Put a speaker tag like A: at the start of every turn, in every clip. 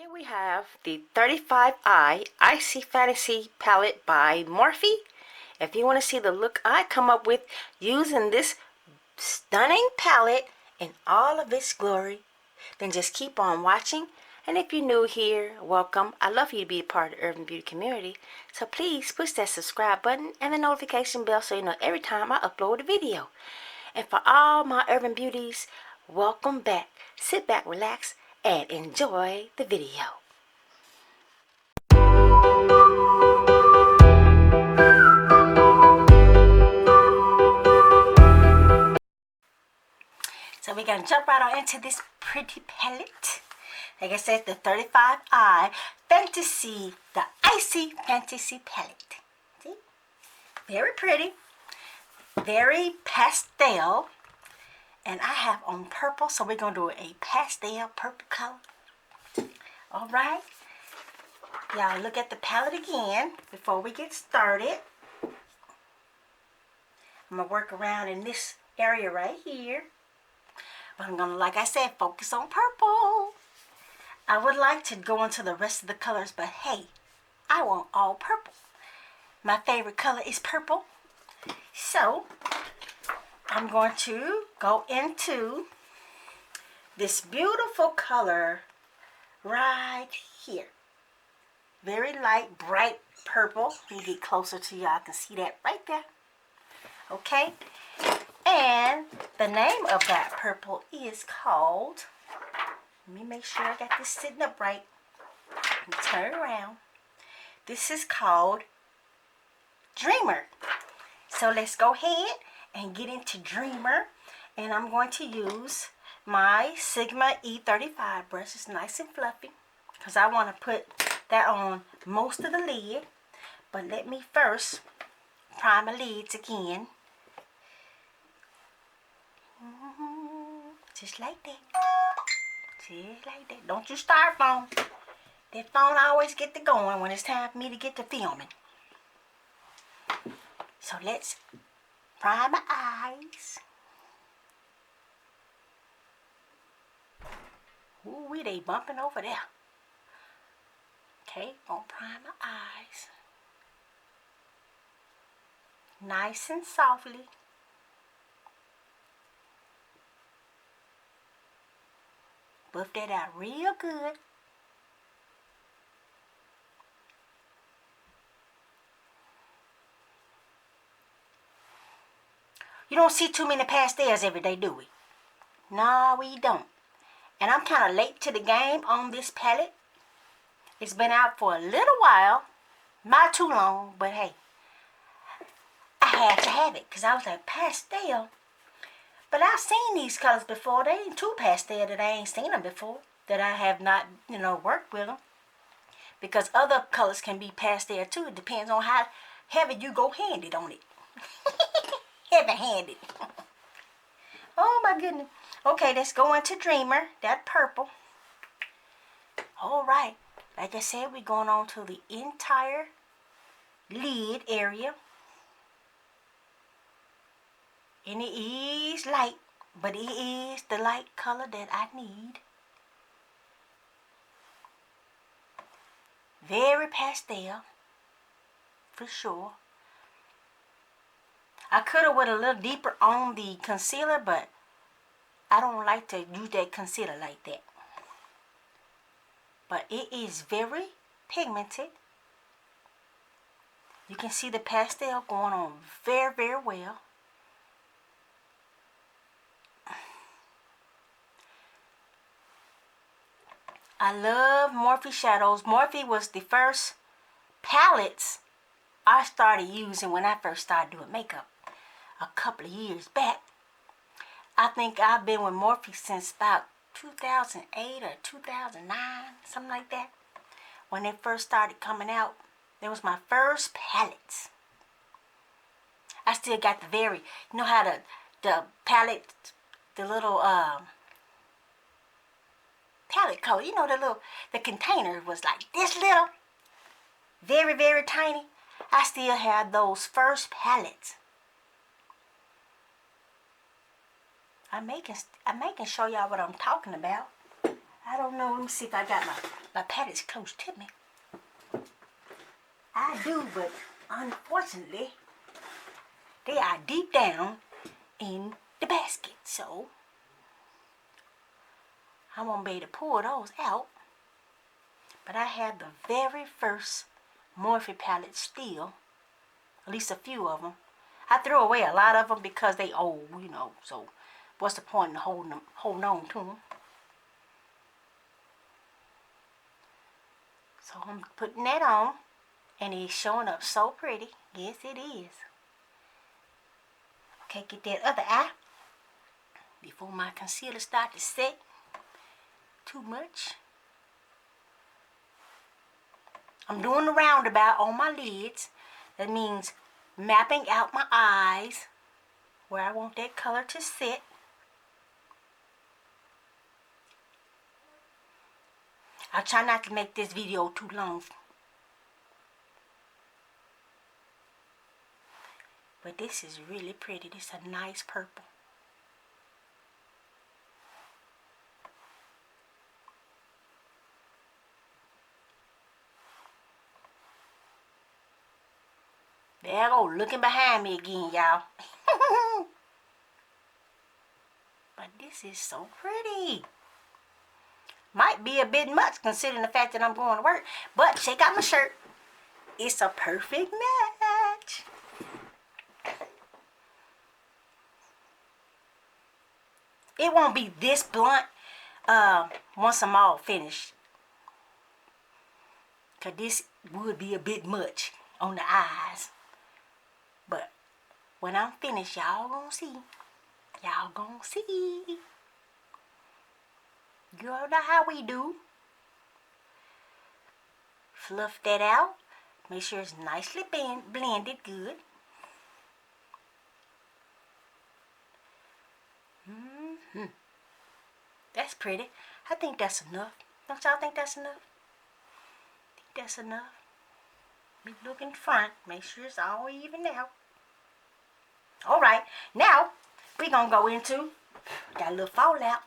A: Here we have the 35I Icy Fantacy palette by Morphe. If you want to see the look I come up with using this stunning palette in all of its glory, then just keep on watching. And if you're new here, welcome. I love you to be a part of the Urban Beauty community. So please push that subscribe button and the notification bell so you know every time I upload a video. And for all my Urban Beauties, welcome back. Sit back, relax, and enjoy the video. So we're going to jump right on into this pretty palette. Like I said, the 35I Fantasy, the Icy Fantasy palette. See? Very pretty. Very pastel. And I have on purple, so we're going to do a pastel purple color. Alright. Y'all look at the palette again before we get started. I'm going to work around in this area right here. But I'm going to, like I said, focus on purple. I would like to go into the rest of the colors, but hey, I want all purple. My favorite color is purple. So, I'm going to go into this beautiful color right here. Very light, bright purple. Let me get closer to y'all. I can see that right there. Okay. And the name of that purple is called, let me make sure I got this sitting up right. Let me turn around. This is called Dreamer. So let's go ahead and get into Dreamer. And I'm going to use my Sigma E35 brush. It's nice and fluffy because I want to put that on most of the lid. But let me first prime my lids again. Just like that. Just like that. Don't you start phone. That phone always get to going when it's time for me to get to filming. So let's prime my eyes. Ooh, they bumping over there. Okay, gonna prime my eyes. Nice and softly. Buff that out real good. You don't see too many pastels every day, do we? No, we don't. And I'm kind of late to the game on this palette. It's been out for a little while. Not too long, but hey. I had to have it because I was like, pastel? But I've seen these colors before. They ain't too pastel that I ain't seen them before. That I have not, worked with them. Because other colors can be pastel too. It depends on how heavy you go handed on it. Heavy-handed. Oh my goodness. Okay, let's go into Dreamer. That purple. Alright. Like I said, we're going on to the entire lid area. And it is light, but it is the light color that I need. Very pastel, for sure. I could have went a little deeper on the concealer, but I don't like to use that concealer like that. But it is very pigmented. You can see the pastel going on very, very well. I love Morphe shadows. Morphe was the first palettes I started using when I first started doing makeup a couple of years back. I think I've been with Morphe since about 2008 or 2009, something like that. When they first started coming out, that was my first palettes. I still got the very, you know how the palette, the little palette color, the container was like this little, very, very tiny. I still have those first palettes. I'm making show y'all what I'm talking about. I don't know. Let me see if I got my palettes close to me. I do, but unfortunately, they are deep down in the basket. So, I won't be able to pull those out. But I have the very first Morphe palette still. At least a few of them. I threw away a lot of them because they old, you know. So, what's the point in holding on to them? So, I'm putting that on. And it's showing up so pretty. Yes, it is. Okay, get that other eye. Before my concealer starts to set too much. I'm doing the roundabout on my lids. That means mapping out my eyes where I want that color to sit. I'll try not to make this video too long. But this is really pretty. This is a nice purple. There I go, looking behind me again, y'all. But this is so pretty. Might be a bit much considering the fact that I'm going to work. But check out my shirt. It's a perfect match. It won't be this blunt once I'm all finished. Because this would be a bit much on the eyes. But when I'm finished, y'all gonna see. Y'all gonna see. You all know how we do. Fluff that out. Make sure it's nicely blended good. That's pretty. I think that's enough. Don't y'all think that's enough? I think that's enough. We look in front. Make sure it's all even out. Alright. Now, we're going to go into, got a little fallout.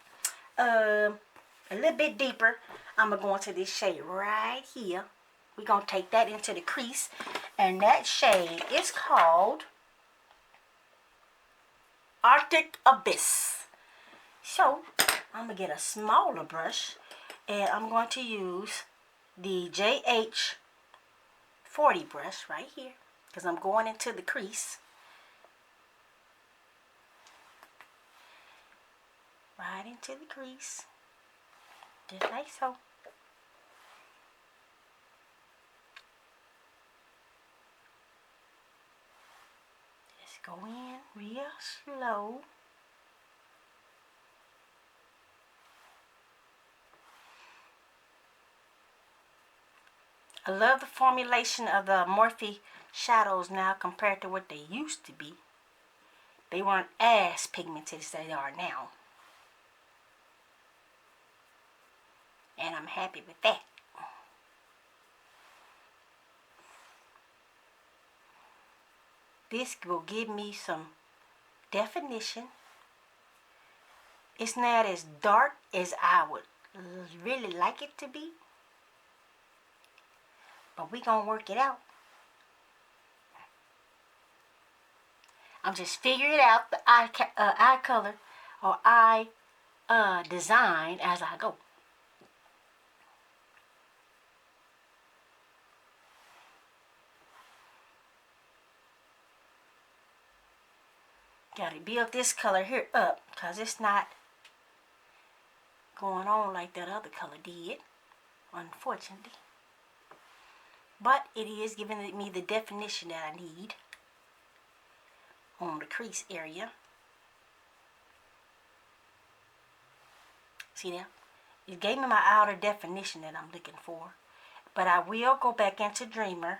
A: A little bit deeper. I'm going to go into this shade right here. We're going to take that into the crease. And that shade is called Arctic Abyss. So, I'm going to get a smaller brush. And I'm going to use the JH40 brush right here. Because I'm going into the crease. Right into the crease. Just like so. Just go in real slow. I love the formulation of the Morphe shadows now compared to what they used to be. They weren't as pigmented as they are now. And I'm happy with that. This will give me some definition. It's not as dark as I would really like it to be. But we're going to work it out. I'm just figuring out the eye color or eye design as I go. Got to build this color here up because it's not going on like that other color did, unfortunately. But it is giving me the definition that I need on the crease area. See now? It gave me my outer definition that I'm looking for. But I will go back into Dreamer.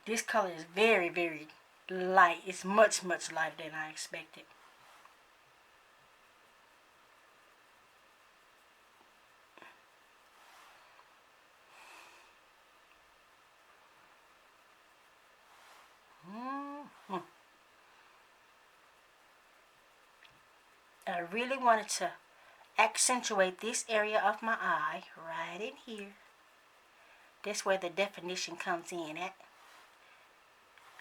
A: This color is very, very light. It's much, much lighter than I expected. I really wanted to accentuate this area of my eye right in here. That's where the definition comes in at.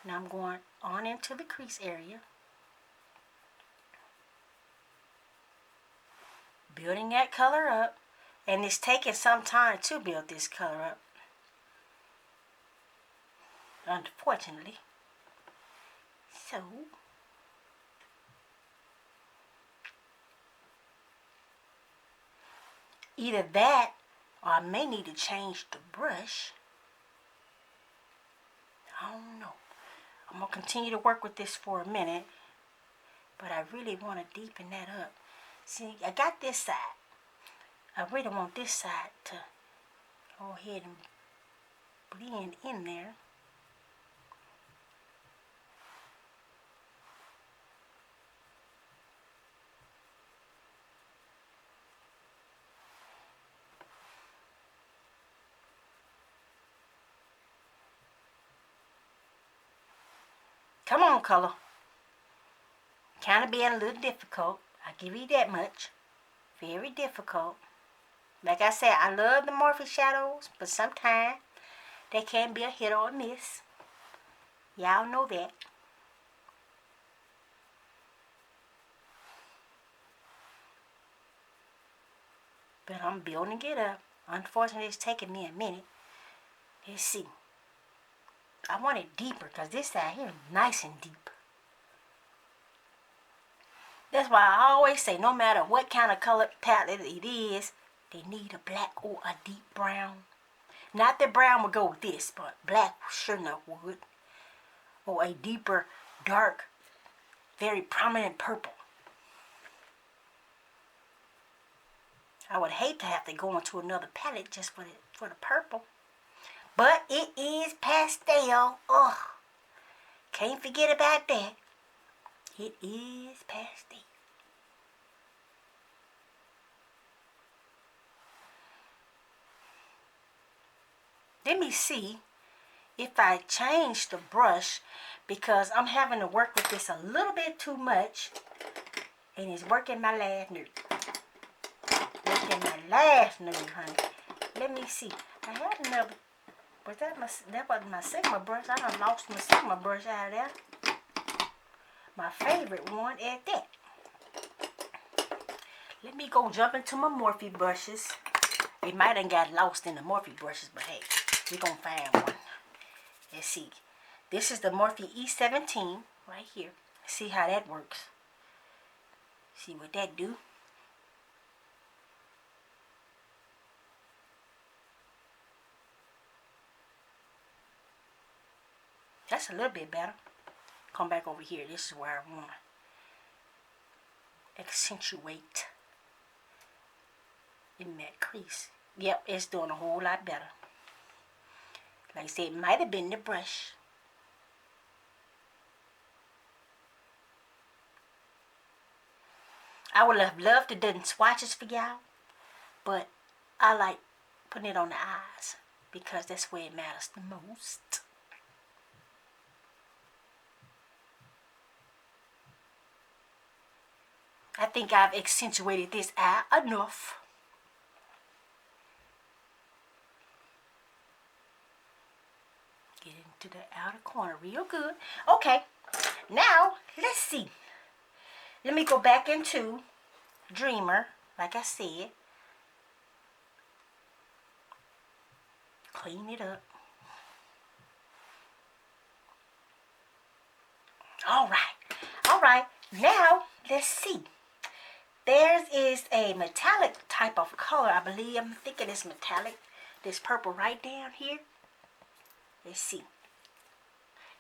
A: Now I'm going on into the crease area. Building that color up. And it's taking some time to build this color up, unfortunately. So, either that or I may need to change the brush. I don't know. I'm going to continue to work with this for a minute, but I really want to deepen that up. See, I got this side. I really want this side to go ahead and blend in there. Come on, color. Kind of being a little difficult. I give you that much. Very difficult. Like I said, I love the Morphe shadows, but sometimes they can be a hit or a miss. Y'all know that. But I'm building it up. Unfortunately, it's taking me a minute. Let's see. I want it deeper because this side here is nice and deep. That's why I always say no matter what kind of color palette it is, they need a black or a deep brown. Not that brown would go with this, but black sure enough would. Or a deeper, dark, very prominent purple. I would hate to have to go into another palette just for the purple. But it is pastel. Ugh. Can't forget about that. It is pastel. Let me see if I change the brush because I'm having to work with this a little bit too much. And it's working my last nerve. Working my last nerve, honey. Let me see. I had another. Was that wasn't my Sigma brush. I done lost my Sigma brush out of there. My favorite one at that. Let me go jump into my Morphe brushes. It might have got lost in the Morphe brushes, but hey, we're going to find one. Let's see. This is the Morphe E17 right here. See how that works. See what that do. That's a little bit better. Come back over here. This is where I want to accentuate in that crease. Yep, it's doing a whole lot better. Like I said, it might have been the brush. I would have loved to do swatches for y'all, but I like putting it on the eyes because that's where it matters the most. I think I've accentuated this eye enough. Get into the outer corner real good. Okay, now let's see. Let me go back into Dreamer, like I said. Clean it up. All right. Now let's see. Theirs is a metallic type of color, I believe. I'm thinking it's metallic. This purple right down here. Let's see.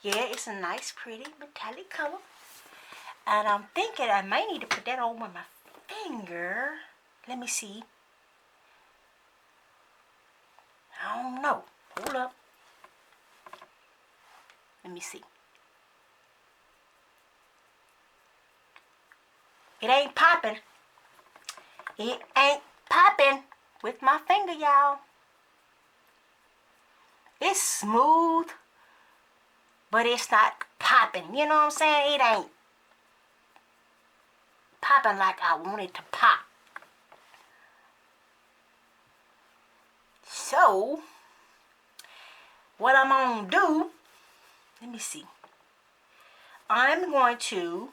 A: Yeah, it's a nice, pretty metallic color. And I'm thinking I might need to put that on with my finger. Let me see. I don't know. Hold up. Let me see. It ain't popping. It ain't popping with my finger, y'all. It's smooth, but it's not popping. You know what I'm saying? It ain't popping like I want it to pop. So, what I'm going to do, let me see. I'm going to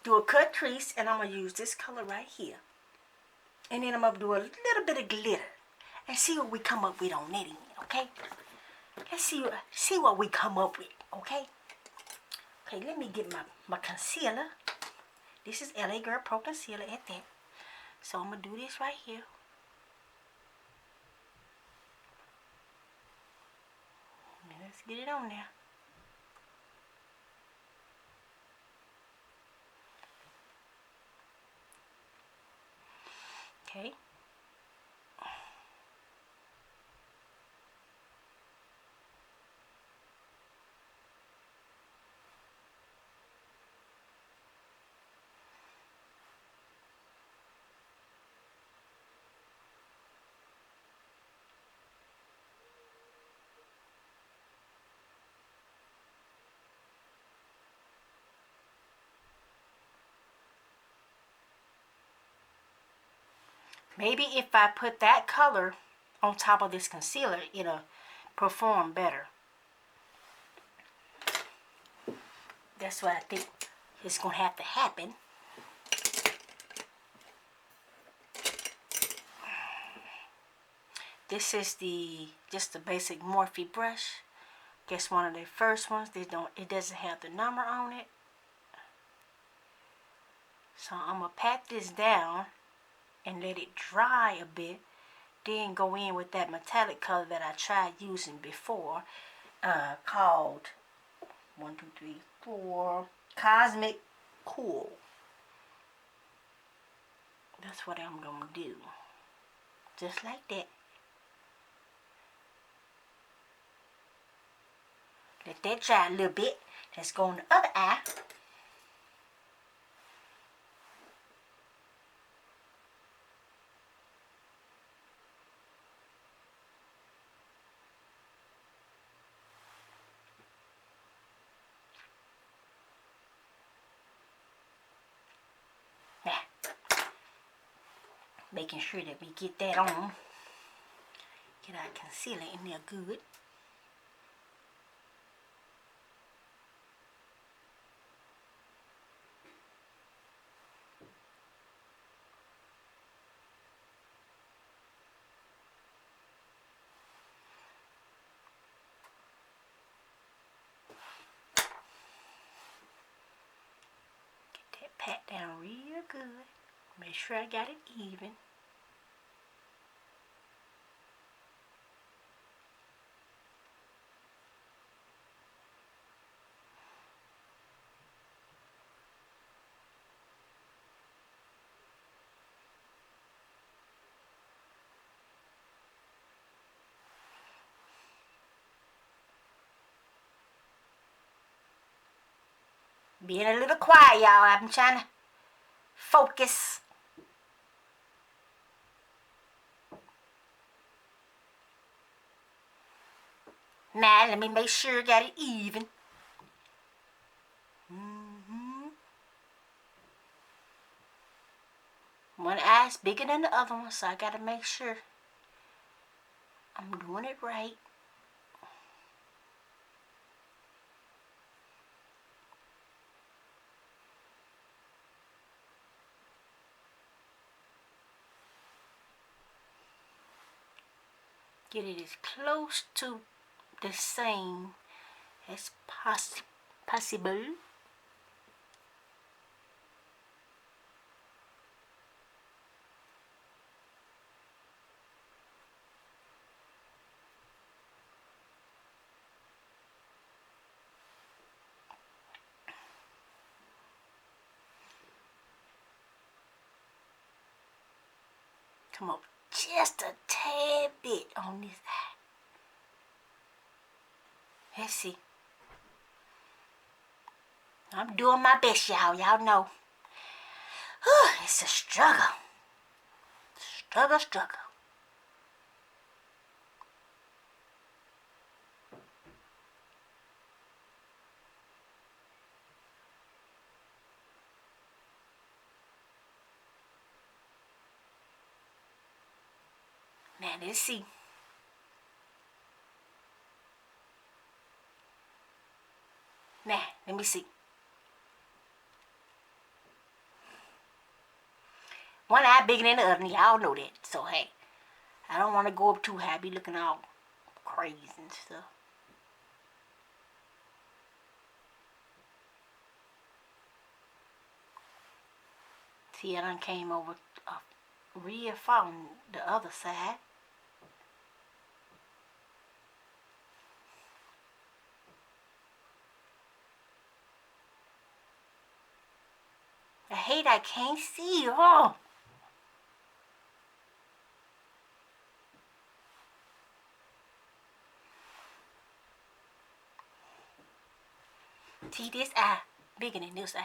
A: do a cut crease, and I'm going to use this color right here. And then I'm going to do a little bit of glitter and see what we come up with on knitting it, okay? Let's see what we come up with, okay? Okay, let me get my concealer. This is LA Girl Pro Concealer at that. So I'm going to do this right here. Let's get it on there. Okay. Maybe if I put that color on top of this concealer, it'll perform better. That's what I think is going to have to happen. This is just the basic Morphe brush. Guess one of the first ones. It doesn't have the number on it. So I'm going to pat this down and let it dry a bit. Then go in with that metallic color that I tried using before, called 1, 2, 3, 4 Cosmic Cool. That's what I'm going to do. Just like that. Let that dry a little bit. Let's go on the other eye. Now, making sure that we get that on. Get our concealer in there good. Pat down real good. Make sure I got it even. Being a little quiet, y'all. I'm trying to focus. Now, let me make sure I got it even. One eye's bigger than the other one, so I got to make sure I'm doing it right. Get it as close to the same as possible. Come up just a tad bit on this eye. Let's see. I'm doing my best, y'all. Y'all know. It's a struggle. Struggle. Now let's see. Now, let me see. One eye bigger than the other, y'all know that. So, hey, I don't want to go up too high, be looking all crazy and stuff. See, I done came over real far on the other side. I hate I can't see. Oh. See, this eye bigger than this eye.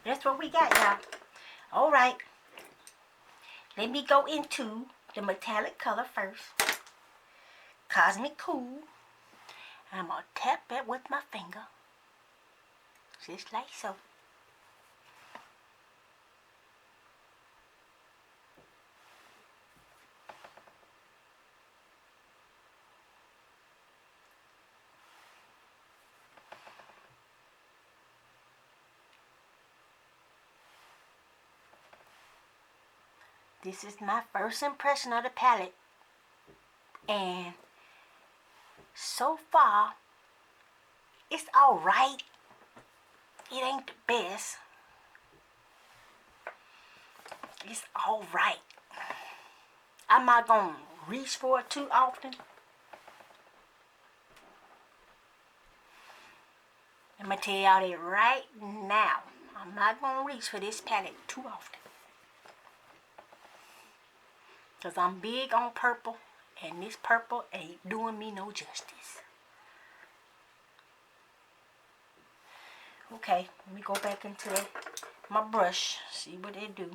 A: That's what we got, y'all. All right. Let me go into the metallic color first. Cosmic Cool. I'm going to tap it with my finger. Just like so. This is my first impression of the palette. And so far, it's alright. It ain't the best. It's alright. I'm not going to reach for it too often. I'm going to tell y'all that right now. I'm not going to reach for this palette too often. Because I'm big on purple. And this purple ain't doing me no justice. Okay, let me go back into my brush. See what they do.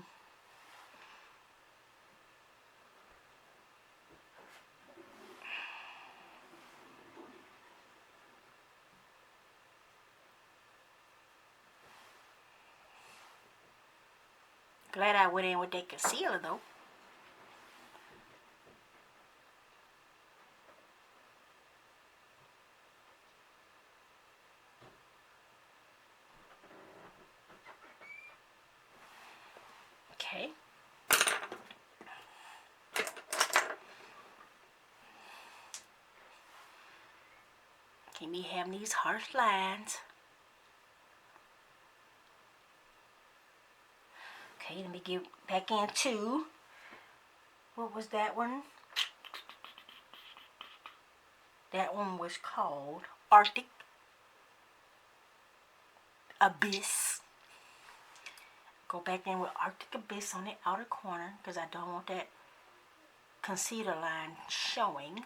A: Glad I went in with that concealer though. Okay. Keep me having these harsh lines. Okay, let me get back into, what was that one? That one was called Arctic Abyss. Go back in with Arctic Abyss on the outer corner because I don't want that concealer line showing.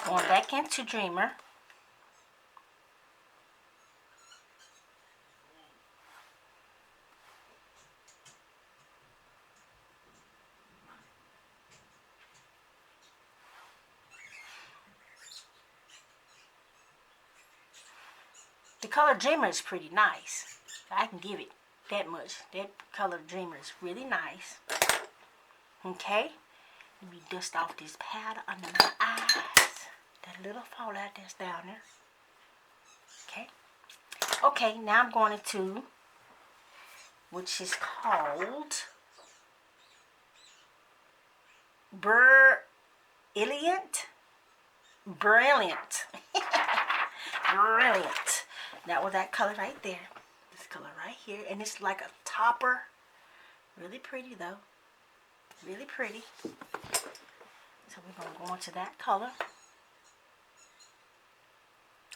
A: Going back into Dreamer. The color Dreamer is pretty nice. I can give it that much. That color Dreamer is really nice. Okay. Let me dust off this powder under my eyes. That little fallout that's down there. Okay. Okay, now I'm going into, which is called Brilliant. Brilliant. Brilliant. That was that color right there. This color right here. And it's like a topper. Really pretty though. Really pretty. So we're going to go into that color.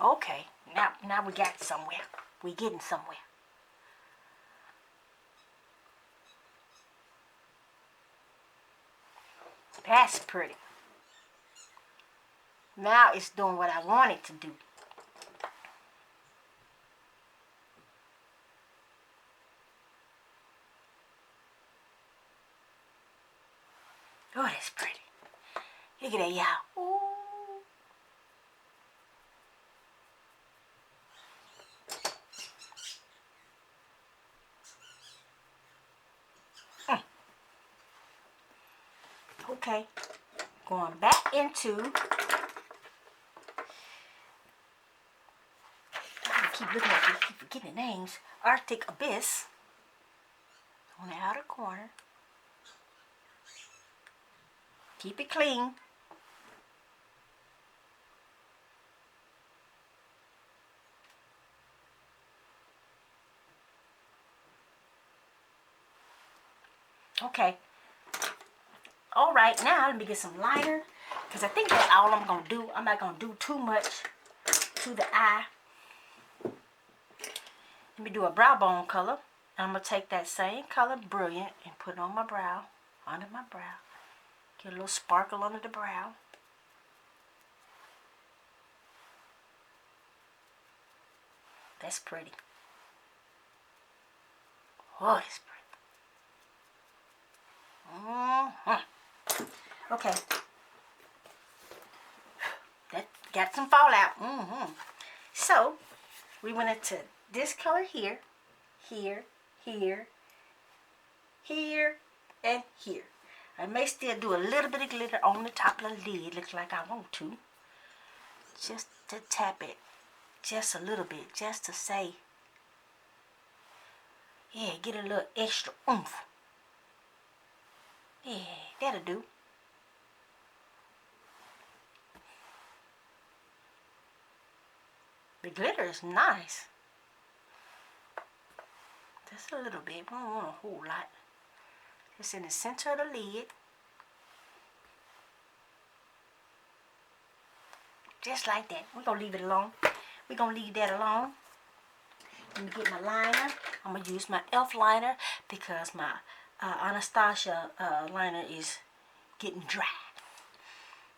A: Okay. Now we got somewhere. We're getting somewhere. That's pretty. Now it's doing what I want it to do. Oh, that's pretty. Look at that, y'all. Ooh. Okay. Going back into, I keep looking at this, keep forgetting the names. Arctic Abyss on the outer corner. Keep it clean. Okay. All right, now let me get some liner, because I think that's all I'm going to do. I'm not going to do too much to the eye. Let me do a brow bone color. I'm going to take that same color, Brilliant, and put it on my brow, under my brow. Get a little sparkle under the brow. That's pretty. Oh, that's pretty. Okay. That got some fallout. So, we went into this color here, here, here, here, and here. I may still do a little bit of glitter on the top of the lid. Looks like I want to. Just to tap it. Just a little bit. Just to say. Yeah, get a little extra oomph. Yeah, that'll do. The glitter is nice. Just a little bit. We don't want a whole lot. Just in the center of the lid. Just like that. We're going to leave it alone. We're going to leave that alone. Let me get my liner. I'm going to use my e.l.f. liner because my Anastasia liner is getting dry.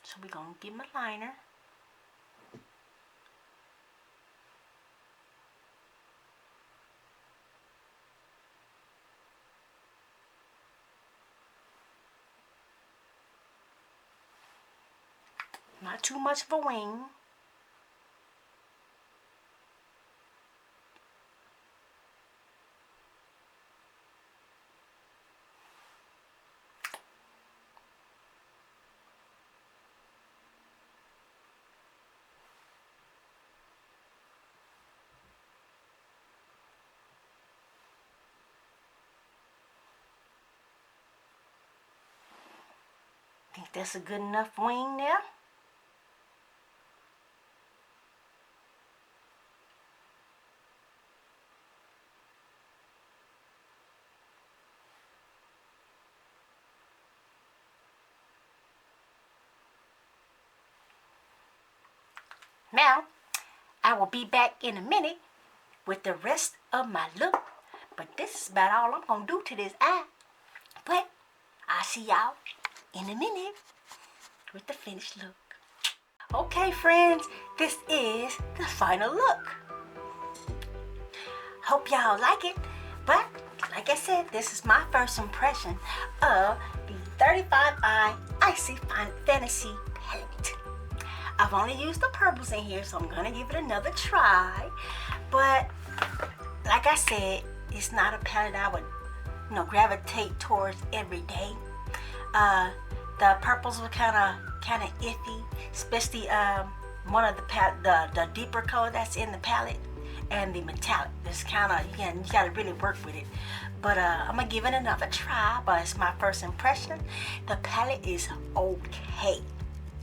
A: So we're going to get my liner. Not too much of a wing. Think that's a good enough wing there? Now, I will be back in a minute with the rest of my look. But this is about all I'm going to do to this eye. But I'll see y'all in a minute with the finished look. Okay, friends, this is the final look. Hope y'all like it. But, like I said, this is my first impression of the 35I Icy Fantacy palette. I've only used the purples in here, so I'm going to give it another try. But, like I said, it's not a palette I would, gravitate towards every day. The purples were kind of iffy, especially one of the deeper color that's in the palette, and the metallic. This kind of, you got to really work with it. But I'm going to give it another try, but it's my first impression. The palette is okay.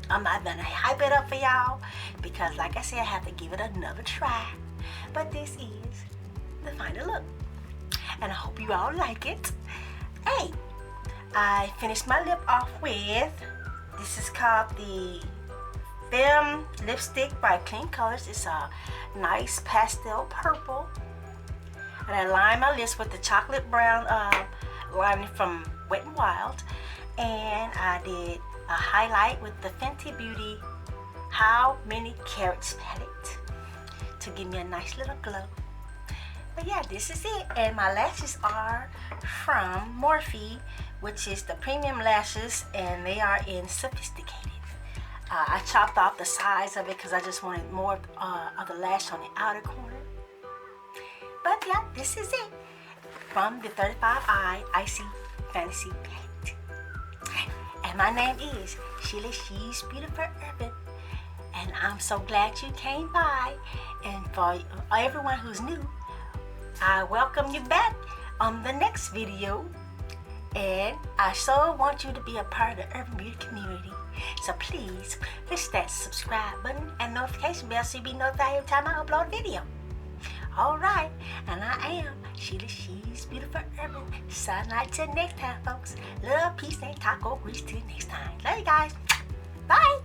A: I'm not going to hype it up for y'all because, like I said, I have to give it another try. But this is the final look. And I hope you all like it. Hey, I finished my lip off with, this is called the Film Lipstick by Clean Colors. It's a nice pastel purple. And I lined my lips with the chocolate brown lining from Wet n Wild. And I did a highlight with the Fenty Beauty How Many Carats palette to give me a nice little glow. But yeah, this is it. And my lashes are from Morphe, which is the premium lashes, and they are in Sophisticated. I chopped off the size of it because I just wanted more of the lash on the outer corner. But yeah, this is it from the 35I Icy Fantacy palette. And my name is Sheila She's Beautiful Urban. And I'm so glad you came by. And for everyone who's new, I welcome you back on the next video. And I so want you to be a part of the Urban Beauty community. So please push that subscribe button and notification bell so you'll be notified every time I upload a video. Alright, and I am Sheila She's Beautiful Urban. Sign out till next time, folks. Love, peace, and taco grease till next time. Love you guys. Bye.